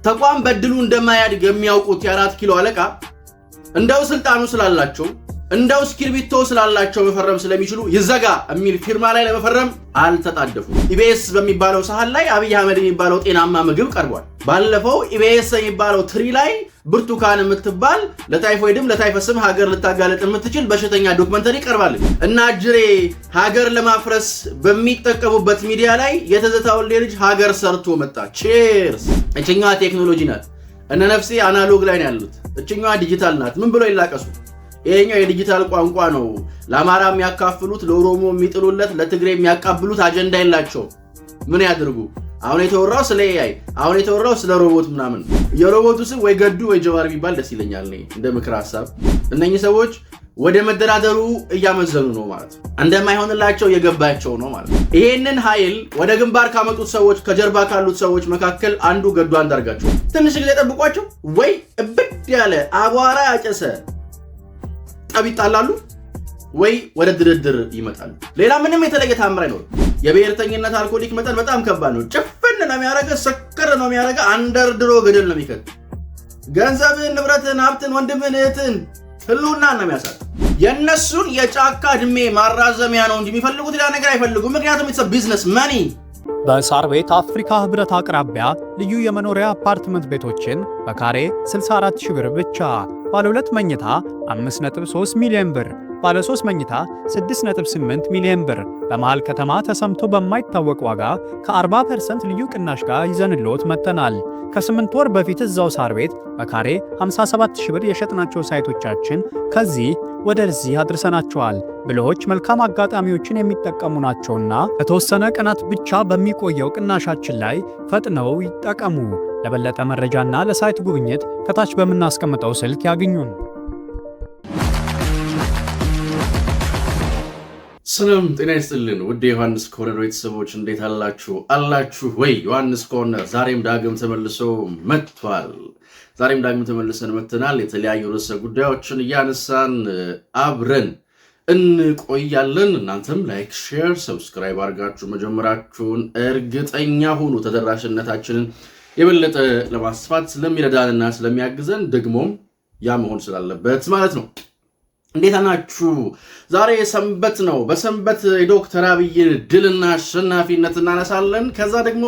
ተቋም በድሉ እንደማያድግ የሚያውቁት የ4 ኪሎ አለቃ እንደው ስልጣኑ ስላላቸው እንደው እስክሪብቶ ስላላቸው መፈረም ስለሚችሉ ይዘጋ የሚል ፊርማ ላይ ለመፈረም አልተጣደፉም። ኢቢኤስ በሚባለው ሰሃን ላይ አብይ አህመድ የሚባለው ጤናማ ምግብ ቀርቧል። ባለፈው ኢቢኤስ የሚባለው ትሪ ላይ ብርቱካን የምትባል ለታይፎይድም ለታይፈስም ሀገር ልታጋለጥ የምትችል በሽተኛ ዶክመንተሪ ቀርባል እና ጅሬ ሀገር ለማፍረስ በሚጠቀሙበት ሚዲያ ላይ የተዘታውን ልጅ ሀገር ሰርቶ መጣ። ቺርስ። እችኛዋ ቴክኖሎጂ ናት። እነ ነፍሴ አናሎግ ላይ ነው ያሉት። እችኛዋ ዲጂታል ናት። ምን ብሎ ይላቀሱ? ይሄኛው የዲጂታል ቋንቋ ነው። ለአማራ የሚያካፍሉት፣ ለኦሮሞ የሚጥሉለት፣ ለትግሬ የሚያቃብሉት አጀንዳ የላቸው። ምን ያድርጉ? አሁን የተወራው ስለ AI፣ አሁን የተወራው ስለ ሮቦት ምናምን። የሮቦቱ ስም ወይ ገዱ ወይ ጀዋር ቢባል ደስ ይለኛል እንደ ምክር ሐሳብ። እነኚህ ሰዎች ወደ መደራደሩ እያመዘኑ ነው ማለት ነው። እንደማይሆንላቸው የገባቸው ነው ማለት ነው። ይሄንን ኃይል ወደ ግንባር ካመጡት ሰዎች ከጀርባ ካሉት ሰዎች መካከል አንዱ ገዱ አንዳርጋቸው። ትንሽ ጊዜ ጠብቋቸው ወይ እብድ ያለ አቧራ ያጨሰ ጠብ ይጣላሉ ወይ ወደ ድርድር ይመጣሉ። ሌላ ምንም የተለየ ታምር አይኖርም። የብሔርተኝነት አልኮሊክ መጠን በጣም ከባድ ነው። ጭፍን ነው የሚያረገ፣ ሰከረ ነው የሚያረገ፣ አንደርድሮ ገደል ነው የሚከት። ገንዘብን፣ ንብረትን፣ ሀብትን፣ ወንድምን፣ እህትን ህልውና ነው የሚያሳጥ። የነሱን የጫካ እድሜ ማራዘሚያ ነው እንጂ የሚፈልጉት ሌላ ነገር አይፈልጉም። ምክንያቱም ኢትስ ቢዝነስ መኒ። በሳር ቤት አፍሪካ ህብረት አቅራቢያ ልዩ የመኖሪያ አፓርትመንት ቤቶችን በካሬ 64000 ብር ብቻ። ባለ 2 መኝታ 5.3 ሚሊዮን ብር፣ ባለ 3 መኝታ 6.8 ሚሊዮን ብር በመሃል ከተማ ተሰምቶ በማይታወቅ ዋጋ ከ40% ልዩ ቅናሽ ጋር ይዘንልዎት መጥተናል። ከ8 ወር በፊት እዛው ሳር ቤት በካሬ 57000 ብር የሸጥናቸው ሳይቶቻችን ከዚህ ወደዚህ አድርሰናቸዋል። ብልሆች መልካም አጋጣሚዎችን የሚጠቀሙ ናቸውና ለተወሰነ ቀናት ብቻ በሚቆየው ቅናሻችን ላይ ፈጥነው ይጠቀሙ። ለበለጠ መረጃና ለሳይት ጉብኝት ከታች በምናስቀምጠው ስልክ ያግኙን። ሰላም ጤና ይስጥልን ውድ ዮሐንስ ኮርነር ቤተሰቦች እንዴት አላችሁ ወይ? ዮሐንስ ኮርነር ዛሬም ዳግም ተመልሶ መጥቷል። ዳግም ተመልሰን መጥተናል። የተለያዩ ርዕሰ ጉዳዮችን እያነሳን አብረን እንቆያለን። እናንተም ላይክ፣ ሼር፣ ሰብስክራይብ አድርጋችሁ መጀመራችሁን እርግጠኛ ሁኑ። ተደራሽነታችንን የበለጠ ለማስፋት ስለሚረዳንና ስለሚያግዘን ደግሞም ያ መሆን ስላለበት ማለት ነው። እንዴት ናችሁ? ዛሬ ሰንበት ነው። በሰንበት የዶክተር አብይን ድልና አሸናፊነት እናነሳለን። ከዛ ደግሞ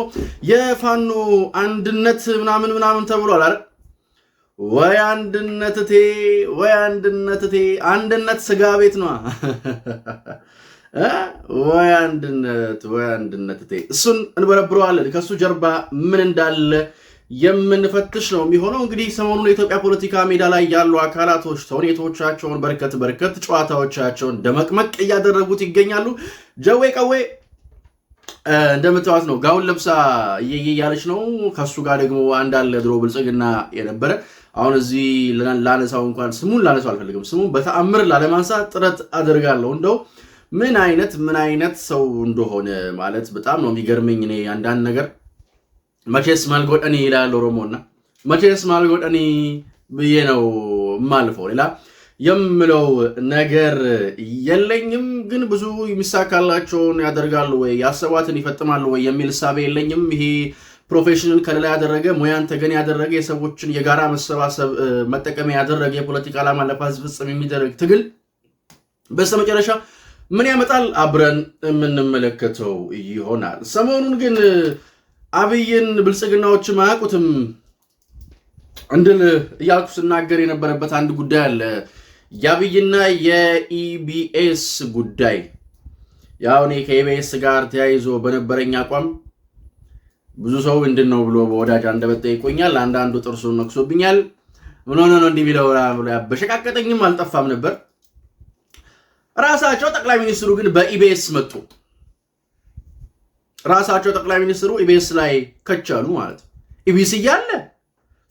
የፋኖ አንድነት ምናምን ተብሏል አይደል? ወይ አንድነትቴ ወይ አንድነትቴ፣ አንድነት ስጋ ቤት ነው። ወይ አንድነትቴ፣ እሱን እንበረብረዋለን። ከሱ ጀርባ ምን እንዳለ የምንፈትሽ ነው የሚሆነው። እንግዲህ ሰሞኑን የኢትዮጵያ ፖለቲካ ሜዳ ላይ ያሉ አካላቶች ተውኔቶቻቸውን በርከት ጨዋታዎቻቸውን ደመቅመቅ እያደረጉት ይገኛሉ። ጀዌ ቀዌ እንደምታዋት ነው ጋውን ለብሳ እያለች ነው። ከሱ ጋር ደግሞ አንዳለ ድሮ ብልጽግና የነበረ አሁን እዚህ ላነሳው እንኳን ስሙን ላነሳው አልፈልግም። ስሙን በተአምር ላለማንሳት ጥረት አደርጋለሁ። እንደው ምን አይነት ሰው እንደሆነ ማለት በጣም ነው የሚገርመኝ። እኔ አንዳንድ ነገር መቼስ ማልጎደኒ ይላል ኦሮሞና መቼስ ማልጎደኒ ብዬ ነው ማልፈው። ሌላ የምለው ነገር የለኝም። ግን ብዙ የሚሳካላቸውን ያደርጋሉ ወይ ያሰባትን ይፈጥማሉ ወይ የሚል ሳቤ የለኝም። ይሄ ፕሮፌሽናል ከለላ ያደረገ ሙያን ተገን ያደረገ የሰዎችን የጋራ መሰባሰብ መጠቀሚያ ያደረገ የፖለቲካ ዓላማ ለማስፈጸም የሚደረግ ትግል በስተመጨረሻ ምን ያመጣል አብረን የምንመለከተው ይሆናል። ሰሞኑን ግን አብይን ብልጽግናዎች ማያውቁትም እንድል እያልኩ ስናገር የነበረበት አንድ ጉዳይ አለ። የአብይና የኢቢኤስ ጉዳይ። ያው እኔ ከኢቢኤስ ጋር ተያይዞ በነበረኝ አቋም ብዙ ሰው ምንድነው ብሎ በወዳጅ አንደበት ጠይቆኛል። አንዳንዱ ጥርሱን ነክሶብኛል። ምን ሆነ ነው እንዲህ ቢለው በሸቃቀጠኝም አልጠፋም ነበር። ራሳቸው ጠቅላይ ሚኒስትሩ ግን በኢቢኤስ መጡ። ራሳቸው ጠቅላይ ሚኒስትሩ ኢቢኤስ ላይ ከቻሉ ማለት ኢቢኤስ እያለ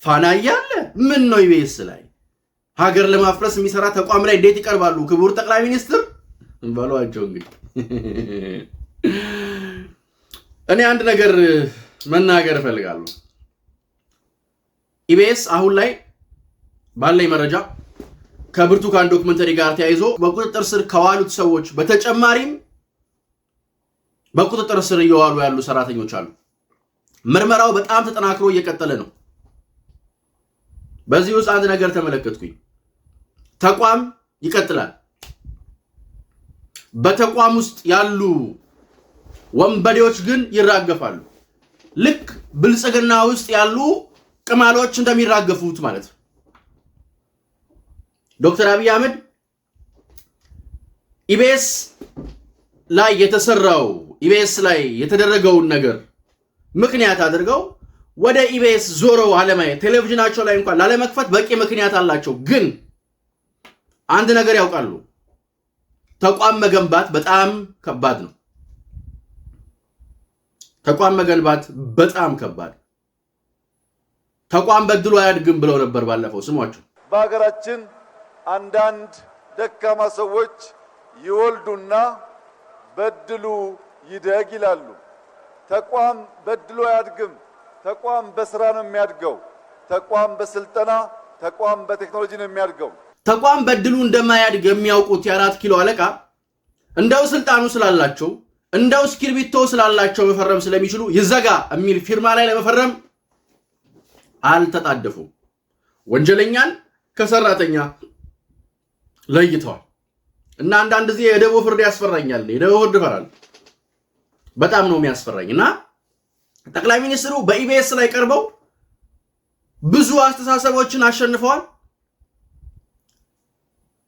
ፋና እያለ ምን ነው ኢቢኤስ ላይ ሀገር ለማፍረስ የሚሰራ ተቋም ላይ እንዴት ይቀርባሉ? ክቡር ጠቅላይ ሚኒስትር እንባሏቸው። እንግዲህ እኔ አንድ ነገር መናገር እፈልጋለሁ። ኢቢኤስ አሁን ላይ ባለኝ መረጃ ከብርቱካን ዶክመንተሪ ጋር ተያይዞ በቁጥጥር ስር ከዋሉት ሰዎች በተጨማሪም በቁጥጥር ስር እየዋሉ ያሉ ሰራተኞች አሉ። ምርመራው በጣም ተጠናክሮ እየቀጠለ ነው። በዚህ ውስጥ አንድ ነገር ተመለከትኩኝ። ተቋም ይቀጥላል። በተቋም ውስጥ ያሉ ወንበዴዎች ግን ይራገፋሉ። ልክ ብልጽግና ውስጥ ያሉ ቅማሎች እንደሚራገፉት ማለት ነው። ዶክተር አብይ አህመድ ኢቢኤስ ላይ የተደረገውን ነገር ምክንያት አድርገው ወደ ኢቢኤስ ዞረው አለማየት፣ ቴሌቪዥናቸው ላይ እንኳን ላለመክፈት በቂ ምክንያት አላቸው። ግን አንድ ነገር ያውቃሉ። ተቋም መገንባት በጣም ከባድ ነው። ተቋም መገንባት በጣም ከባድ። ተቋም በድሎ አያድግም ብለው ነበር ባለፈው። ስሟቸው። በሀገራችን አንዳንድ ደካማ ሰዎች ይወልዱና በድሉ ይደግ ይላሉ። ተቋም በድሎ አያድግም። ተቋም በስራ ነው የሚያድገው። ተቋም በስልጠና፣ ተቋም በቴክኖሎጂ ነው የሚያድገው። ተቋም በድሉ እንደማያድግ የሚያውቁት የ4 ኪሎ አለቃ እንደው ስልጣኑ ስላላቸው እንደው እስክርቢቶ ስላላቸው መፈረም ስለሚችሉ ይዘጋ የሚል ፊርማ ላይ ለመፈረም አልተጣደፉም። ወንጀለኛን ከሰራተኛ ለይተዋል። እና አንዳንድ ጊዜ የደቦ ፍርድ ያስፈራኛል። የደቦ ፍርድ ፈራል በጣም ነው የሚያስፈራኝ። እና ጠቅላይ ሚኒስትሩ በኢቢኤስ ላይ ቀርበው ብዙ አስተሳሰቦችን አሸንፈዋል።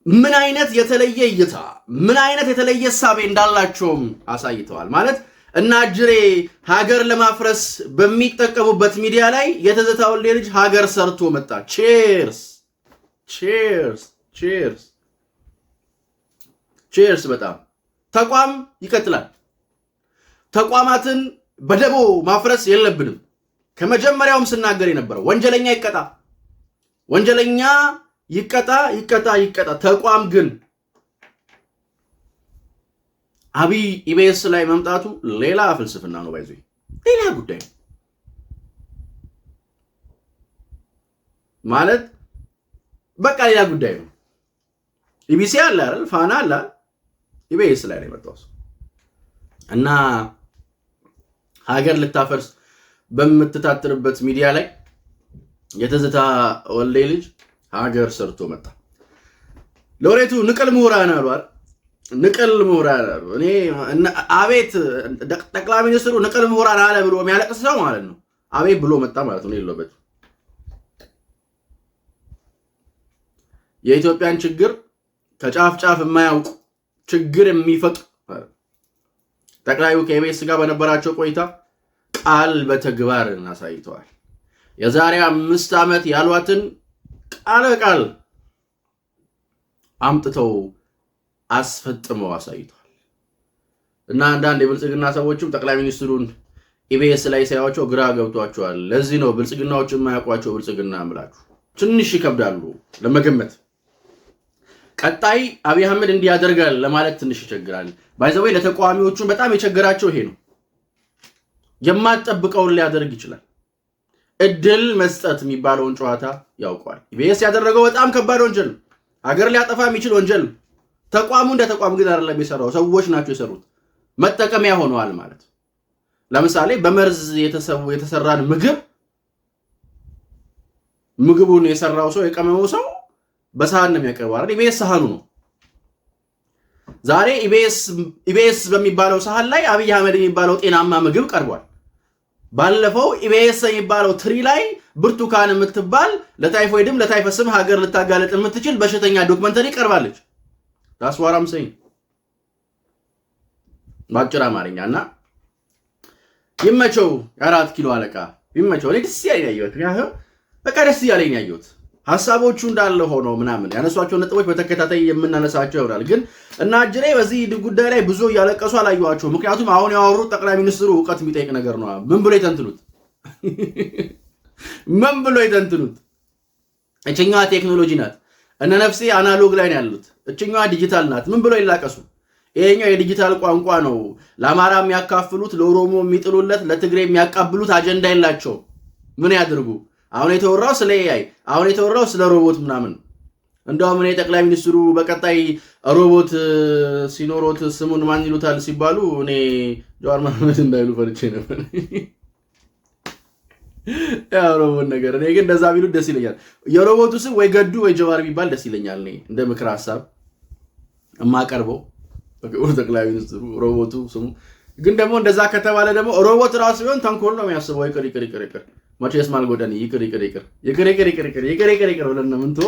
ምን አይነት የተለየ እይታ፣ ምን አይነት የተለየ ሳቤ እንዳላቸውም አሳይተዋል። ማለት እና አጅሬ ሀገር ለማፍረስ በሚጠቀሙበት ሚዲያ ላይ የትዝታ ወልዴ ልጅ ሀገር ሰርቶ መጣ። ቼርስ ቼርስ ቼርስ ቼርስ። በጣም ተቋም ይቀጥላል። ተቋማትን በደቦ ማፍረስ የለብንም። ከመጀመሪያውም ስናገር የነበረው ወንጀለኛ ይቀጣ፣ ወንጀለኛ ይቀጣ ይቀጣ ይቀጣ። ተቋም ግን አብይ ኢቢኤስ ላይ መምጣቱ ሌላ ፍልስፍና ነው። ባይዞ ሌላ ጉዳይ ማለት በቃ ሌላ ጉዳይ ነው። ኢቢሲ አለ አይደል? ፋና አለ። ኢቢኤስ ላይ ነው የመጣው እና ሀገር ልታፈርስ በምትታትርበት ሚዲያ ላይ የትዝታ ወልዴ ልጅ ሀገር ሰርቶ መጣ። ሎሬቱ ንቅል ምሁራን አሉ አይደል? ንቅል ምሁራን አሉ። እኔ አቤት ጠቅላይ ሚኒስትሩ ንቅል ምሁራን አለ ብሎ የሚያለቅስ ሰው ማለት ነው። አቤት ብሎ መጣ ማለት ነው። የለበት የኢትዮጵያን ችግር ከጫፍ ጫፍ የማያውቅ ችግር የሚፈቅ ጠቅላዩ ከኢቢኤስ ጋር በነበራቸው ቆይታ ቃል በተግባር አሳይተዋል። የዛሬ 5 ዓመት ያሏትን ቃል በቃል አምጥተው አስፈጥመው አሳይተዋል። እና አንዳንድ የብልጽግና ሰዎችም ጠቅላይ ሚኒስትሩን ኢቢኤስ ላይ ሳያዩቸው ግራ ገብቷቸዋል። ለዚህ ነው ብልጽግናዎች የማያውቋቸው ብልጽግና አምላችሁ ትንሽ ይከብዳሉ ለመገመት። ቀጣይ አብይ አህመድ እንዲያደርጋል ለማለት ትንሽ ይቸግራል። ባይዘው ለተቃዋሚዎቹ በጣም የቸገራቸው ይሄ ነው። የማትጠብቀውን ሊያደርግ ይችላል። እድል መስጠት የሚባለውን ጨዋታ ያውቀዋል። ኢቢኤስ ያደረገው በጣም ከባድ ወንጀል ነው። ሀገር ሊያጠፋ የሚችል ወንጀል ነው። ተቋሙ እንደ ተቋም ግን አይደለም የሰራው፣ ሰዎች ናቸው የሰሩት። መጠቀሚያ ሆነዋል ማለት። ለምሳሌ በመርዝ የተሰራን ምግቡን የሰራው ሰው የቀመመው ሰው በሳህን ነው የሚያቀርበው አይደል? ኢቢኤስ ሳህኑ ነው። ዛሬ ኢቢኤስ በሚባለው ሳህን ላይ አብይ አህመድ የሚባለው ጤናማ ምግብ ቀርቧል። ባለፈው ኢቢኤስ የሚባለው ትሪ ላይ ብርቱካን የምትባል ለታይፎይድም ለታይፈስም ሀገር ልታጋለጥ የምትችል በሽተኛ ዶክመንተሪ ቀርባለች። ታስዋራም ሰይ ባጭር አማርኛና ይመቸው የ4 ኪሎ አለቃ ይመቸው። እኔ ደስ ያለኝ ያየሁት በቃ ደስ ያለኝ ያየሁት ሐሳቦቹ እንዳለ ሆኖ ምናምን ያነሷቸው ነጥቦች በተከታታይ የምናነሳቸው ይሆናል። ግን እና አጅሬ በዚህ ጉዳይ ላይ ብዙ ያለቀሱ አላየኋቸው። ምክንያቱም አሁን ያወሩት ጠቅላይ ሚኒስትሩ ዕውቀት የሚጠይቅ ነገር ነው። ምን ብሎ ይተንትኑት? ምን ብሎ ይተንትኑት? እችኛዋ ቴክኖሎጂ ናት። እነ ነፍሴ አናሎግ ላይ ነው ያሉት። እችኛዋ ዲጂታል ናት። ምን ብሎ ይላቀሱ? ይሄኛው የዲጂታል ቋንቋ ነው። ለአማራ የሚያካፍሉት፣ ለኦሮሞ የሚጥሉለት፣ ለትግሬ የሚያቃብሉት አጀንዳ የላቸው። ምን ያድርጉ? አሁን የተወራው ስለ ኤአይ፣ አሁን የተወራው ስለ ሮቦት ምናምን። እንደውም እኔ ጠቅላይ ሚኒስትሩ በቀጣይ ሮቦት ሲኖሮት ስሙን ማን ይሉታል ሲባሉ እኔ ጀዋር መሐመድ እንዳይሉ ፈርቼ ነበር። ሮቦት ነገር እኔ ግን እንደዛ ቢሉ ደስ ይለኛል። የሮቦቱ ስም ወይ ገዱ ወይ ጀዋር ቢባል ደስ ይለኛል። እኔ እንደ ምክር ሐሳብ የማቀርበው በክቡር ጠቅላይ ሚኒስትሩ ሮቦቱ ስሙ። ግን ደግሞ እንደዛ ከተባለ ደግሞ ሮቦት ራሱ ቢሆን ተንኮል ነው የሚያስበው። ይቅር መቼስ ማልጎደን ይቅር ብለን ነው ምንቶ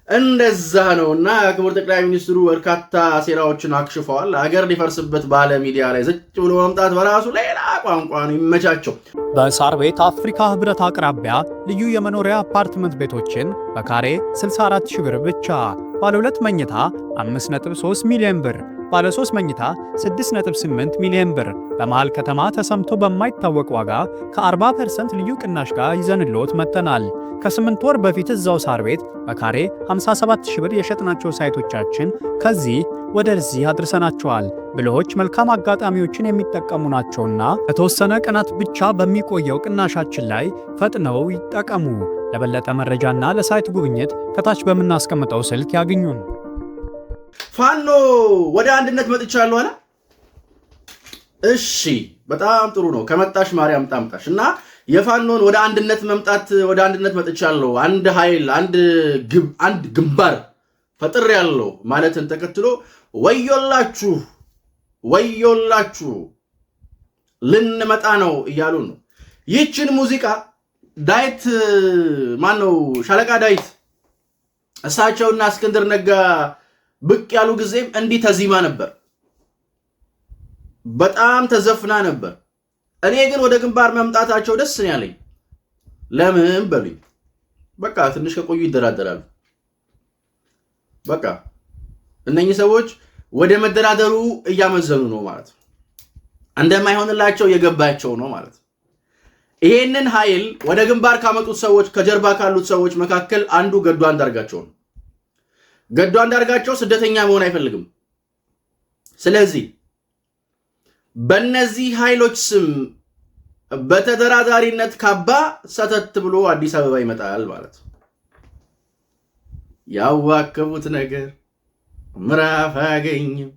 እንደዛ ነውና ክቡር ጠቅላይ ሚኒስትሩ በርካታ ሴራዎችን አክሽፈዋል። ሀገር ሊፈርስበት ባለ ሚዲያ ላይ ዘጭ ብሎ መምጣት በራሱ ሌላ ቋንቋ ነው። ይመቻቸው። በሳር ቤት አፍሪካ ህብረት አቅራቢያ ልዩ የመኖሪያ አፓርትመንት ቤቶችን በካሬ 64,000 ብር ብቻ፣ ባለ 2 መኝታ 5.3 ሚሊዮን ብር፣ ባለ 3 መኝታ 6.8 ሚሊዮን ብር በመሃል ከተማ ተሰምቶ በማይታወቅ ዋጋ ከ40% ልዩ ቅናሽ ጋር ይዘንልዎት መጥተናል። ከ8 ወር በፊት እዛው ሳር ቤት በካሬ 57,000 ብር የሸጥናቸው ሳይቶቻችን ከዚህ ወደዚህ አድርሰናቸዋል። ብልሆች መልካም አጋጣሚዎችን የሚጠቀሙ ናቸውና ለተወሰነ ቀናት ብቻ በሚቆየው ቅናሻችን ላይ ፈጥነው ይጠቀሙ። ለበለጠ መረጃና ለሳይት ጉብኝት ከታች በምናስቀምጠው ስልክ ያግኙን። ፋኖ ወደ አንድነት መጥቻለሁ አለ። እሺ በጣም ጥሩ ነው። ከመጣሽ ማርያም ታምጣሽ እና የፋኖን ወደ አንድነት መምጣት ወደ አንድነት መጥቻለሁ፣ አንድ ኃይል አንድ ግንባር ፈጥር ያለው ማለትን ተከትሎ ወዮላችሁ ልንመጣ ነው እያሉ ነው። ይህችን ሙዚቃ ዳዊት ማነው ሻለቃ ዳዊት እሳቸውና እስክንድር ነጋ ብቅ ያሉ ጊዜም እንዲህ ተዚማ ነበር፣ በጣም ተዘፍና ነበር። እኔ ግን ወደ ግንባር መምጣታቸው ደስ ነው ያለኝ። ለምን በሉኝ፣ በቃ ትንሽ ከቆዩ ይደራደራሉ። በቃ እነኚህ ሰዎች ወደ መደራደሩ እያመዘኑ ነው ማለት ነው። እንደማይሆንላቸው የገባቸው ነው ማለት ነው። ይሄንን ኃይል ወደ ግንባር ካመጡት ሰዎች ከጀርባ ካሉት ሰዎች መካከል አንዱ ገዱ አንዳርጋቸው ነው። ገዱ አንዳርጋቸው ስደተኛ መሆን አይፈልግም። ስለዚህ በእነዚህ ኃይሎች ስም በተደራዳሪነት ካባ ሰተት ብሎ አዲስ አበባ ይመጣል ማለት ነው። ያዋከቡት ነገር ምዕራፍ አያገኝም።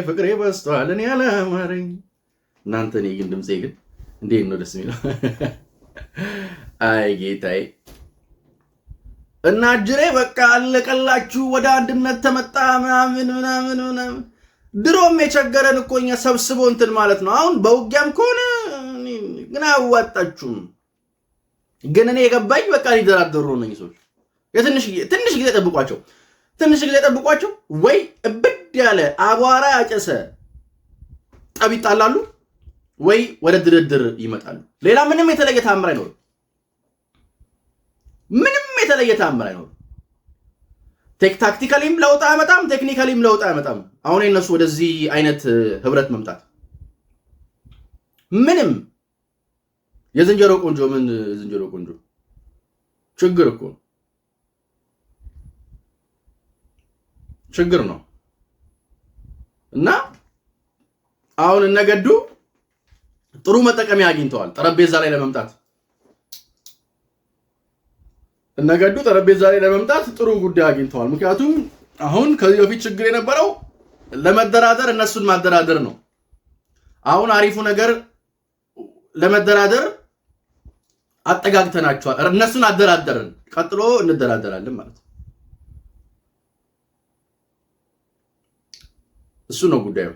ፍቅሬ በስቷል እኔ አላማረኝ። እናንተ እኔ ግን ድምፄ ግን እንዴት ነው ደስ የሚለው! አይ ጌታዬ እና ጅሬ በቃ አለቀላችሁ፣ ወደ አንድነት ተመጣ ምናምን። ድሮም የቸገረን እኮ እኛ ሰብስቦ እንትን ማለት ነው። አሁን በውጊያም ከሆነ ግን አያዋጣችሁም። ግን እኔ የገባኝ በቃ ሊደራደሩ ነው እነዚህ ሰዎች። ትንሽ ጊዜ ጠብቋቸው፣ ወይ እብድ ያለ አቧራ ያጨሰ ጠብ ይጣላሉ፣ ወይ ወደ ድርድር ይመጣሉ። ሌላ ምንም የተለየ ተአምር አይኖርም። ታክቲካሊም ለውጥ አያመጣም፣ ቴክኒካሊም ለውጥ አያመጣም። አሁን የነሱ ወደዚህ አይነት ህብረት መምጣት ምንም የዝንጀሮ ቆንጆ ችግር እኮ ችግር ነው። እና አሁን እነገዱ ጥሩ መጠቀሚያ አግኝተዋል ጠረጴዛ ላይ ለመምጣት። ጥሩ ጉዳይ አግኝተዋል። ምክንያቱም አሁን ከዚህ በፊት ችግር የነበረው ለመደራደር እነሱን ማደራደር ነው። አሁን አሪፉ ነገር ለመደራደር አጠጋግተናቸዋል። እነሱን አደራደርን፣ ቀጥሎ እንደራደራለን ማለት ነው። እሱ ነው ጉዳዩ።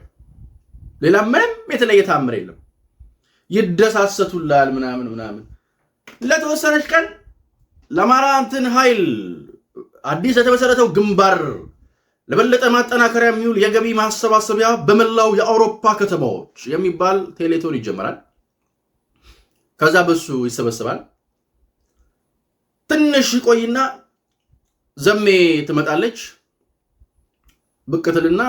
ሌላ ምንም የተለየ ተአምር የለም። ይደሳሰቱላል ምናምን ለተወሰነች ቀን ለአማራ እንትን ኃይል አዲስ የተመሰረተው ግንባር ለበለጠ ማጠናከሪያ የሚውል የገቢ ማሰባሰቢያ በመላው የአውሮፓ ከተማዎች የሚባል ቴሌቶን ይጀምራል። ከዛ በሱ ይሰበሰባል። ትንሽ ቆይና ዘሜ ትመጣለች። ብቅትልና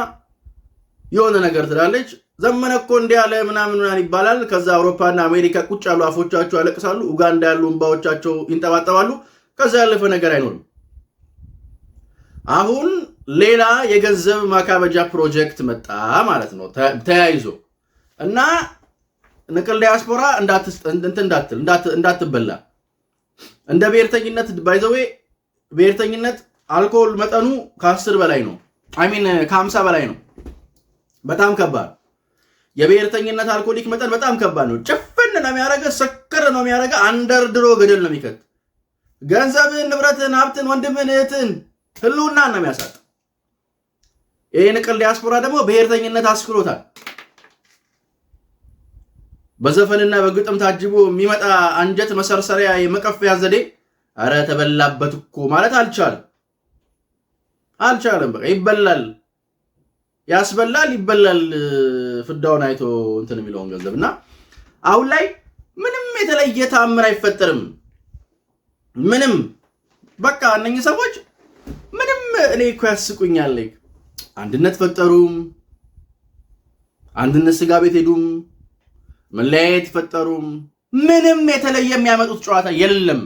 የሆነ ነገር ትላለች። ዘመነ እኮ እንዲህ ያለ ምናምን ይባላል። ከዛ አውሮፓና አሜሪካ ቁጭ ያሉ አፎቻቸው ያለቅሳሉ። ኡጋንዳ ያሉ እንባዎቻቸው ይንጠባጠባሉ። ከዛ ያለፈ ነገር አይኖርም። አሁን ሌላ የገንዘብ ማካበጃ ፕሮጀክት መጣ ማለት ነው ተያይዞ እና ንቅል ዲያስፖራ እንዳትበላ እንደ ብሔርተኝነት ባይዘዌ ብሔርተኝነት አልኮል መጠኑ ከ10 በላይ ነው። ከ50 በላይ ነው። በጣም ከባድ የብሔርተኝነት አልኮሊክ መጠን በጣም ከባድ ነው። ጭፍን ድብን ነው የሚያረገ፣ ሰከረ ነው የሚያረገ፣ አንደርድሮ ገደል ነው የሚከት። ገንዘብን፣ ንብረትን፣ ሀብትን፣ ወንድምን፣ እህትን ህልውና ነው የሚያሳጥ። ይሄን ቅል ዲያስፖራ ደግሞ ብሔርተኝነት አስክሮታል። በዘፈንና በግጥም ታጅቦ የሚመጣ አንጀት መሰርሰሪያ የመቀፈያ ዘዴ አረ ተበላበት እኮ ማለት አልቻለም። በቃ ይበላል፣ ያስበላል፣ ይበላል። ፍዳውን አይቶ እንትን የሚለውን ገንዘብና አሁን ላይ ምንም የተለየ ተአምር አይፈጠርም። ምንም በቃ እነኚህ ሰዎች ምንም እኔ እኮ ያስቁኛል። አንድነት ፈጠሩም፣ አንድነት ስጋ ቤት ሄዱም፣ መለያየት ፈጠሩም፣ ምንም የተለየ የሚያመጡት ጨዋታ የለም።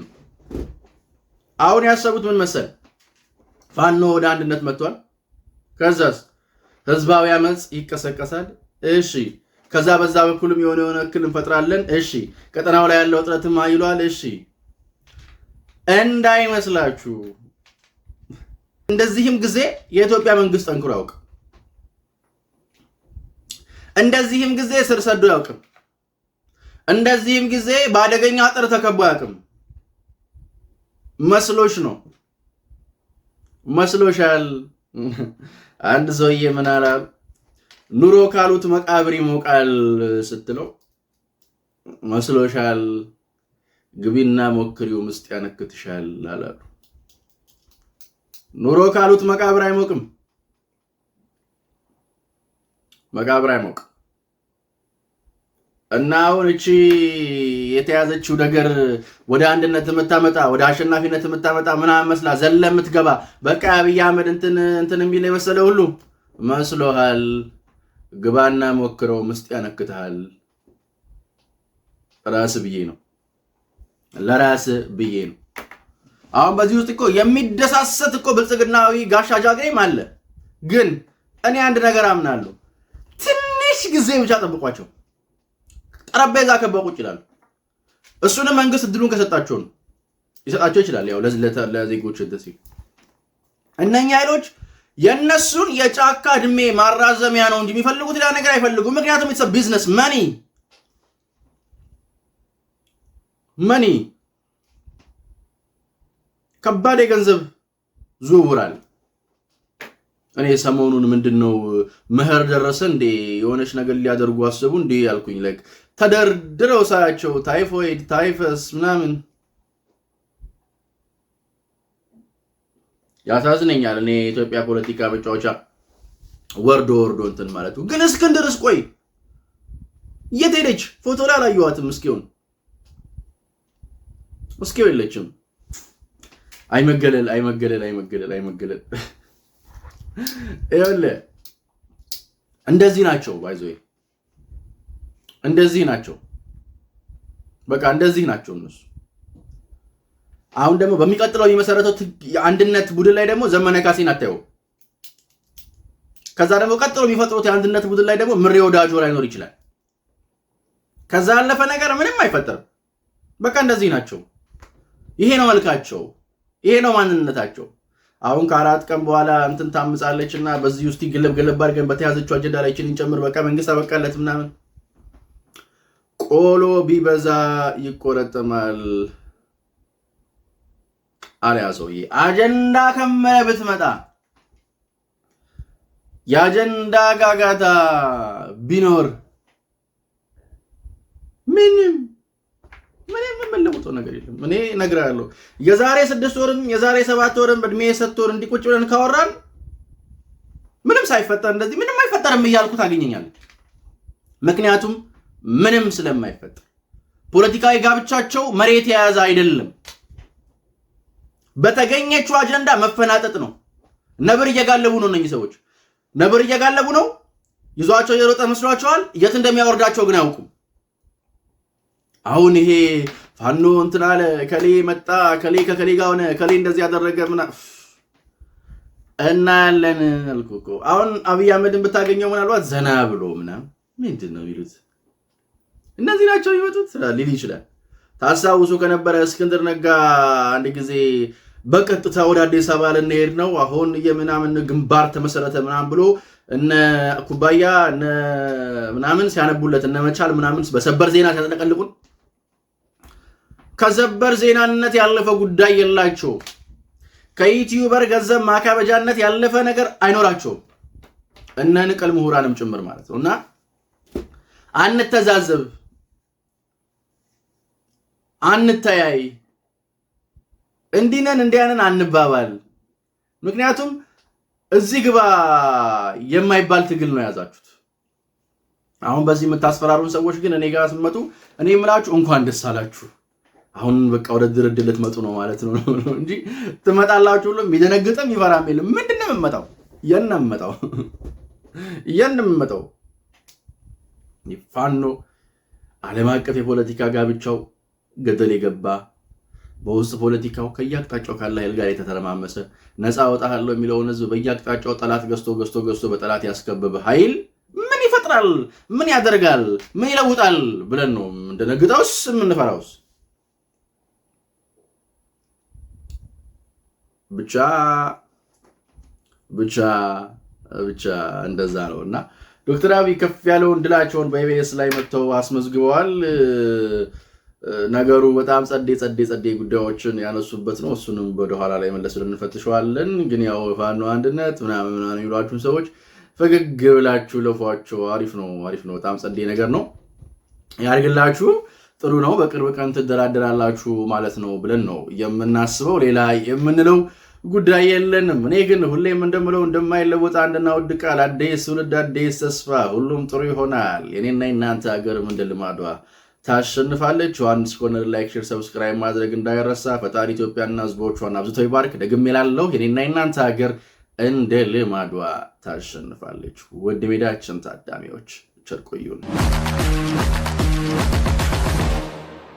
አሁን ያሰቡት ምን መሰል? ፋኖ ወደ አንድነት መጥቷል። ከዛስ ህዝባዊ አመጽ ይቀሰቀሳል። እሺ ከዛ በዛ በኩልም የሆነ እክል እንፈጥራለን። እሺ ቀጠናው ላይ ያለው ውጥረትም አይሏል። እሺ እንዳይመስላችሁ እንደዚህም ጊዜ የኢትዮጵያ መንግስት ጠንክሮ ያውቅ፣ እንደዚህም ጊዜ ስር ሰዶ ያውቅም፣ እንደዚህም ጊዜ በአደገኛ አጥር ተከቦ ያውቅም። መስሎሽ ነው መስሎሻል። አንድ ሰውዬ ምን አለ? ኑሮ ካሉት መቃብር ይሞቃል ስትለው መስሎሻል፣ ግቢና ሞክሪው ምስጥ ያነክትሻል አላሉ። ኑሮ ካሉት መቃብር አይሞቅም፣ መቃብር አይሞቅም። እና አሁን እቺ የተያዘችው ነገር ወደ አንድነት የምታመጣ ወደ አሸናፊነት የምታመጣ ምናምን መስላ ዘለ የምትገባ በቃ አብይ አህመድ እንትን የሚል የመሰለ ሁሉ መስሎሃል። ግባና ሞክረው ምስጥ ያነክትሃል። ራስ ብዬ ነው፣ ለራስ ብዬ ነው። አሁን በዚህ ውስጥ እኮ የሚደሳሰት እኮ ብልጽግናዊ ጋሻ ጃግሬም አለ። ግን እኔ አንድ ነገር አምናለሁ፣ ትንሽ ጊዜ ብቻ ጠብቋቸው፣ ጠረጴዛ ከበው ቁጭ ይላሉ። እሱንም መንግስት እድሉን ከሰጣቸው ነው ይሰጣቸው ይችላል። ያው ለዜጎች እንደዚህ እነኛ ኃይሎች የነሱን የጫካ እድሜ ማራዘሚያ ነው እንጂ የሚፈልጉት ሌላ ነገር አይፈልጉም። ምክንያቱም ኢትስ ቢዝነስ መኒ ከባድ የገንዘብ ዝውውር አለ። እኔ ሰሞኑን ምንድነው መኸር ደረሰ እንዴ የሆነች ነገር ሊያደርጉ አስቡ እንዴ ያልኩኝ ለክ ተደርድረው ሳያቸው ታይፎይድ፣ ታይፈስ ምናምን ያሳዝነኛል። እኔ የኢትዮጵያ ፖለቲካ መጫወቻ ወርዶ እንትን ማለቱ። ግን እስክንድርስ ቆይ የት ሄደች? ፎቶ ላይ አላየኋትም። እስኪው የለችም። አይመገለል ይኸውልህ እንደዚህ ናቸው። ባይዞይ እንደዚህ ናቸው። በቃ እንደዚህ ናቸው እነሱ። አሁን ደግሞ በሚቀጥለው የሚመሰረተው የአንድነት ቡድን ላይ ደግሞ ዘመነ ካሴን አታየው። ከዛ ደግሞ ቀጥሎ የሚፈጥሩት የአንድነት ቡድን ላይ ደግሞ ምሬ ወዳጆ ላይኖር ይችላል። ከዛ ያለፈ ነገር ምንም አይፈጠርም። በቃ እንደዚህ ናቸው። ይሄ ነው መልካቸው፣ ይሄ ነው ማንነታቸው። አሁን ከአራት ቀን በኋላ እንትን ታምጻለችና በዚህ ውስጥ ገለብ አድርገን በተያዘችው አጀንዳ ላይ እቺን እንጨምር፣ በቃ መንግስት አበቃለት ምናምን። ቆሎ ቢበዛ ይቆረጥማል አልያ ሰውዬ። አጀንዳ ከመረ ብትመጣ የአጀንዳ ጋጋታ ቢኖር ምንም የምንለውጠው ነገር የለም። እኔ እነግርሃለሁ የዛሬ 6 ወርም የዛሬ 7 ወርም እድሜ የሰጠውን እንዲቁጭ ብለን ካወራን ምንም ሳይፈጠር እንደዚህ ምንም አይፈጠርም እያልኩ ታገኘኛለህ። ምክንያቱም ምንም ስለማይፈጠር ፖለቲካዊ ጋብቻቸው መሬት የያዘ አይደለም። በተገኘችው አጀንዳ መፈናጠጥ ነው። ነብር እየጋለቡ ነው። እነኚህ ሰዎች ነብር እየጋለቡ ነው። ይዟቸው የሮጠ መስሏቸዋል። የት እንደሚያወርዳቸው ግን አያውቁም። አሁን ይሄ ፋኖ እንትን አለ፣ ከሌ መጣ፣ ከሌ ከከሌ ጋር ሆነ፣ ከሌ እንደዚህ ያደረገ እና ያለን አልኩህ እኮ። አሁን አብይ አህመድን ብታገኘው ምናልባት ዘና ብሎ ምናምን ምንድን ነው የሚሉት እነዚህ ናቸው ይመጡት ሊል ይችላል። ታሳውሱ ከነበረ እስክንድር ነጋ አንድ ጊዜ በቀጥታ ወደ አዲስ አበባ ልንሄድ ነው አሁን የምናምን ግንባር ተመሰረተ ምናምን ብሎ እነ ኩባያ እነ ምናምን ሲያነቡለት እነ መቻል ምናምን በሰበር ዜና ሲያጠለቀልቁን ከሰበር ዜናነት ያለፈ ጉዳይ የላቸው። ከዩቲዩበር ገንዘብ ማካበጃነት ያለፈ ነገር አይኖራቸውም። እነ ንቀል ምሁራንም ጭምር ማለት ነውና አንተዛዘብ፣ አንተያይ፣ እንዲነን እንዲያነን አንባባል። ምክንያቱም እዚህ ግባ የማይባል ትግል ነው ያዛችሁት። አሁን በዚህ የምታስፈራሩን ሰዎች ግን እኔ ጋር ስትመጡ እኔ የምላችሁ እንኳን ደስ አላችሁ። አሁን በቃ ወደ ድርድር ልትመጡ ነው ማለት ነው እንጂ ትመጣላችሁ ሁሉ የሚደነግጥም ይፈራም የለም። ምንድነው የምመጣው? የምመጣው ፋኖ ዓለም አቀፍ የፖለቲካ ጋብቻው ገደል የገባ በውስጥ ፖለቲካው ከያቅጣጫው ካለ ኃይል ጋር የተተረማመሰ ነፃ ወጣለሁ የሚለውን ህዝብ በያቅጣጫው ጠላት ገዝቶ በጠላት ያስከበበ ኃይል ምን ይፈጥራል? ምን ያደርጋል? ምን ይለውጣል ብለን ነው እንደነግጠውስ የምንፈራውስ? ብቻ እንደዛ ነውና ዶክተር አብይ ከፍ ያለውን ድላቸውን በኢቢኤስ ላይ መጥተው አስመዝግበዋል። ነገሩ በጣም ጸዴ ጉዳዮችን ያነሱበት ነው። እሱንም ወደ ኋላ ላይ መለስን እንፈትሸዋለን። ግን ያው ፋኖ አንድነት ምናምን የሚሏችሁን ሰዎች ፈገግ ብላችሁ ለፏቸው። አሪፍ ነው። በጣም ጸዴ ነገር ነው። ያርግላችሁ። ጥሩ ነው። በቅርብ ቀን ትደራደራላችሁ ማለት ነው ብለን ነው የምናስበው። ሌላ የምንለው ጉዳይ የለንም። እኔ ግን ሁሌም እንደምለው እንደማይለወጥ አንድና ውድ ቃል፣ አዲስ ትውልድ አዲስ ተስፋ፣ ሁሉም ጥሩ ይሆናል። የኔና የናንተ ሀገርም እንደ ልማዷ ታሸንፋለች። ዮሐንስ ኮርነር ላይክ፣ ሼር፣ ሰብስክራይብ ማድረግ እንዳይረሳ። ፈጣሪ ኢትዮጵያና ሕዝቦቿን አብዝቶ ይባርክ። ደግሜ እላለሁ የኔና የናንተ ሀገር እንደ ልማዷ ታሸንፋለች። ውድ ሜዳችን ታዳሚዎች ቸር ቆዩን።